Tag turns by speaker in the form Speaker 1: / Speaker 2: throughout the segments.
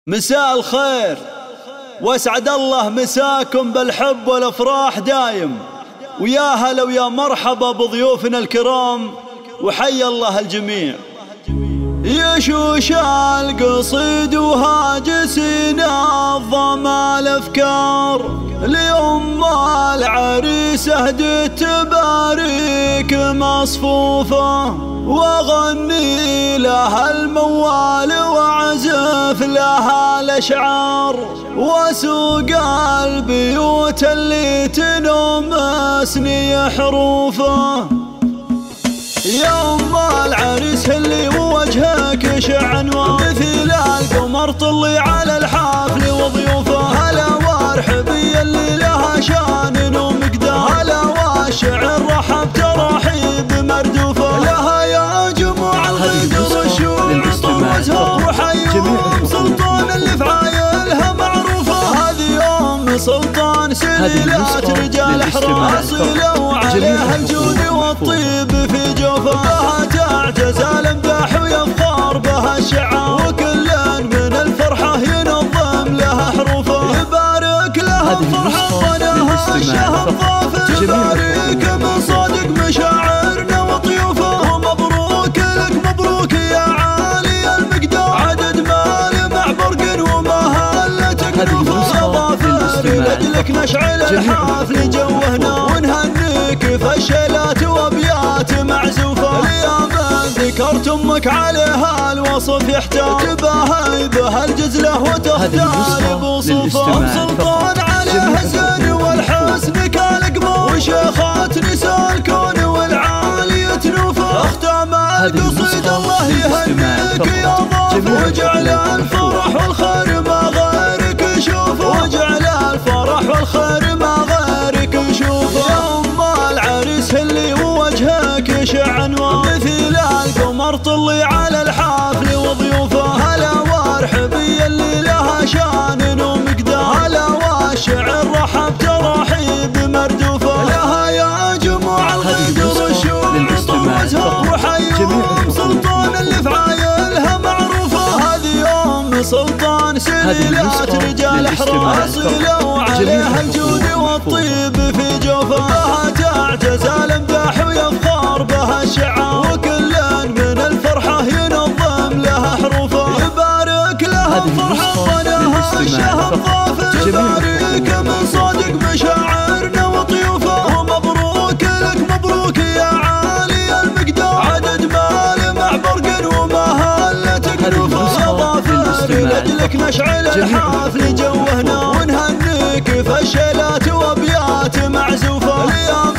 Speaker 1: مساء الخير واسعد الله مساكم بالحب والافراح دايم، ويا هلا ويا مرحبا بضيوفنا الكرام، وحيا الله الجميع. يشوش القصيد وهاجسنا الظما الافكار، لأم العريس اهدت تباريك مصفوفة، واغني لها الموال واعزف لها الاشعار، واسوق البيوت اللي تنمسني حروفه. يا ام العريس هلي ووجهك شعنوان، مثل القمر طلي على الحفل وضيوفه. هلا وارحبي اللي لها شان ومقدار، هلا والشعر رحب ترحيب مردوفه. لها يا جموع الغدر الشوق طوزها، وحيوم سلطان اللي فعايلها معروفه. هذه ام سلطان سليلات رجال احراس، لو عليها الجود والطيب في جوفه. بها تعجز الامداح ويفخر بها الشعار، وكل من الفرحه ينظم لها حروفه. يبارك لها الفرحه ظناها الشهر ضافر، يبارك من صادق مشاعرنا وطيوفه. ومبروك لك مبروك يا عالي المقدار، عدد مال مع برق ومهلتك نوفه. ضافر لاجلك نشعل الحفل جوهنا، ونهنيك فشلات وابيات معزوفه. يا من ذكرت امك عليها الوصف يحتاج، تباهي بها الجزله وتختار بوصوفه. ام سلطان عليها الزين والحسن كالقمر، وشيخات نساء الكون والعالية نوفه. اختام القصيد الله يهنيك يا ضيف، وجعل الفرح والخير ما غيرك يشوفه، وجعل الفرح والخير ما غيرك يشوفه. يا ام العريس هلي ووجهك شعنوان، مثل القمر طلي على الحفل وضيوفه. هلا وارحبي اللي لها شان ومقدار، هلا والشعر رحب ترحيب مردوفه. لها يا جموع الغدر الشوق طوزها، وحيوم سلطان اللي فعايلها معروفه. هذه ام سلطان سليلات رجال احراس، لو عليها الجود والطيب في جوفه. بها تعجز الامداح ويفخر بها الشعار، وكل من الفرحه ينظم لها حروفه. يبارك لها الفرحه ظناها الشهر ضافر، يبارك من صادق مشاعرنا وطيوفه. ومبروك لك مبروك يا عالي المقدار، عدد مال مع برق ومهلتك نوفه. يا ضافر لاجلك نشعل الحفل جوهنا، ونهنيك فشلات وابيات معزوفه. يا من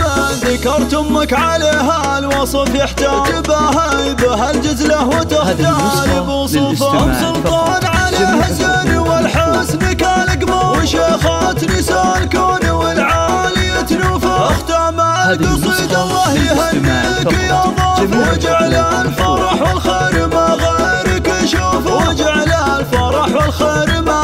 Speaker 1: ذكرت امك عليها الوصف يحتاج، تباهي بها الجزله وتختار بوصوفه. ام سلطان عليها الزين والحسن كالقمر، وشيخات نساء الكون والعالية نوفه. اختام القصيد الله يهنيك يا ضيف، وجعل الفرح والخير ما غيرك يشوفه، وجعل الفرح والخير ما